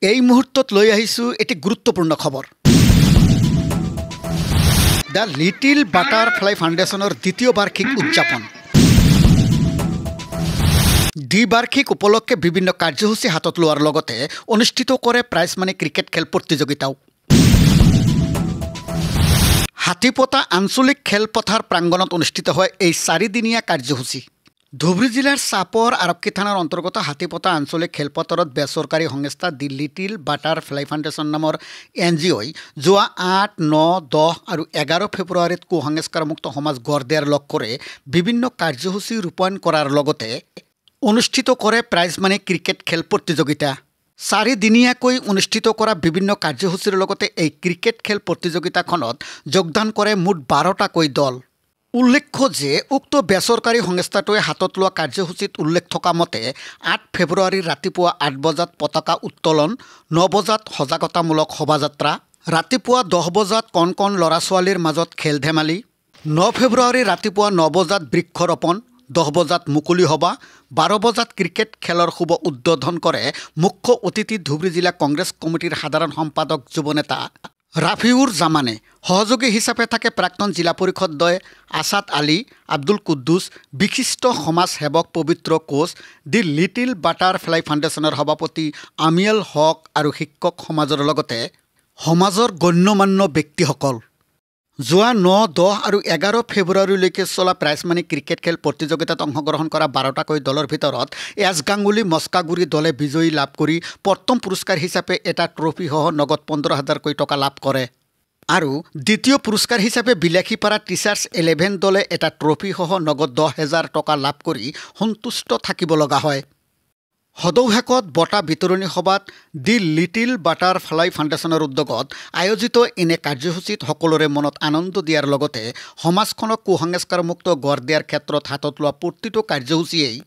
এই মুহূৰ্তত লৈ আহিছো এটি গুৰুত্বপূৰ্ণ খবৰ। দ্য লিটিল বাটাৰফ্লাই ফাউণ্ডেশ্যনৰ দ্বিতীয় বাৰ্ষিক উদযাপন। দ্বিবাৰ্ষিক উপলক্ষে বিভিন্ন কাৰ্যসূচী হাতত লোৱাৰ লগতে অনুষ্ঠিত কৰে প্ৰাইজ মানি ক্ৰিকেট খেল প্ৰতিযোগিতাও। হাতীপতা আঞ্চলিক খেলপথাৰ প্ৰাংগণত অনুষ্ঠিত হয় এই 4দিনীয়া কাৰ্যসূচী। ধুবুৰী জিলাৰ চাপৰ আৰক্ষী থানাৰ অন্তৰ্গত হাতীপতা আঞ্চলিক খেলপথাৰত বেচৰকাৰী সংস্থা দি লিটিল বাটাৰফ্লাই ফাউণ্ডেশ্যন নামৰ NGOই যোৱা 8, 9, 10 আৰু 11 ফেব্ৰুৱাৰীত কুসংস্কাৰমুক্ত সমাজ গঢ় দিয়াৰ লক্ষ্যৰে বিভিন্ন কাৰ্যসূচী ৰূপায়ণ কৰাৰ লগতে অনুষ্ঠিত কৰে প্ৰাইজ মানি ক্ৰিকেট খেল প্ৰতিযোগিতা। 4দিনীয়াকৈ অনুষ্ঠিত কৰা বিভিন্ন কাৰ্যসূচীৰ লগতে এই ক্ৰিকেট খেল প্ৰতিযোগিতাখনত যোগদান কৰে মুঠ 12টাকৈ দল। উল্লেখ্য যে উক্ত বেচৰকাৰী সংস্থাটোৱে হাতত লোৱা কাৰ্যসূচীত উল্লেখ থকা মতে 8 ফেব্ৰুৱাৰী ৰাতিপুৱা 8 বজাত পতাকা উত্তোলন, 9 বজাত সজাগতামূলক শোভাযাত্ৰা, ৰাতিপুৱা 10 বজাত কণ কণ ল'ৰা ছোৱালীৰ মাজত খেল ধেমালি, 9 ফেব্ৰুৱাৰী ৰাতিপুৱা 9 বজাত বৃক্ষৰোপণ, 10 বজাত মুকলি সভা, 12 বজাত ক্ৰিকেট খেলৰ শুভ উদ্বোধন কৰে মুখ্য অতিথি ধুবুৰী জিলা কংগ্ৰেছ কমিটিৰ সাধাৰণ সম্পাদক যুৱনেতা ৰাফিউৰ জামানে। সহযোগী হিচাপে থাকে প্ৰাক্তন জিলা পৰিষদদ্বয় আছাদ আলী, আব্দুল কুদ্দুছ, বিশিষ্ট সমাজ সেৱক পবিত্ৰ কোচ, দি লিটিল বাটাৰফ্লাই ফাউণ্ডেশ্যনৰ সভাপতি আমিয়াল হক আৰু শিক্ষক সমাজৰ লগতে সমাজৰ গণ্যমান্য ব্যক্তিসকল। যোৱা 9, 10 আৰু 11 ফেব্ৰুৱাৰীলৈকে চলা প্ৰাইজ মানি ক্ৰিকেট খেল প্ৰতিযোগিতাত অংশগ্ৰহণ কৰা 12টাকৈ দলৰ ভিতৰত এছ গাংগুলী মস্কাগুৰি দলে বিজয়ী লাভ কৰি প্ৰথম পুৰস্কাৰ হিচাপে এটা ট্ৰফিসহ নগদ 15,000কৈ টকা লাভ কৰে আৰু দ্বিতীয় পুৰস্কাৰ হিচাপে বিলাসীপাৰা টিচাৰ্ছ 11 দলে এটা ট্ৰফিসহ নগদ 10,000 টকা লাভ কৰি সন্তুষ্ট থাকিব লগা হয়। সদৌহেকত বঁটা বিতৰণী সভাত দি লিটিল বাটাৰফ্লাই ফাউণ্ডেশ্যনৰ উদ্যোগত আয়োজিত এনে কাৰ্যসূচীত সকলোৰে মনত আনন্দ দিয়াৰ লগতে সমাজখনক কুসংস্কাৰমুক্ত গঢ় দিয়াৰ ক্ষেত্ৰত হাতত লোৱা প্ৰতিটো কাৰ্যসূচীয়েই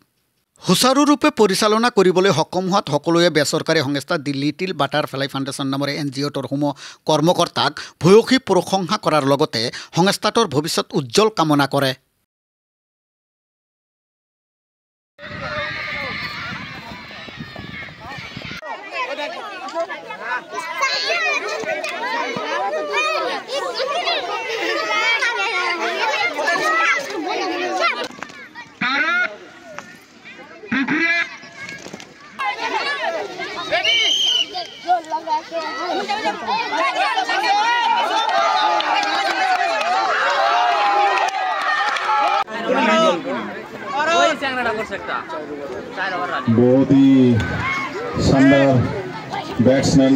সুচাৰুৰূপে পৰিচালনা কৰিবলৈ সক্ষম হোৱাত সকলোৱে বেচৰকাৰী সংস্থা দি লিটিল বাটাৰফ্লাই ফাউণ্ডেশ্যন নামৰ NGOটোৰ কৰ্মকৰ্তাক ভূয়সী প্ৰশংসা কৰাৰ লগতে সংস্থাটোৰ ভৱিষ্যত উজ্জ্বল কামনা কৰে। बहुत ही शानदार बैट्समैन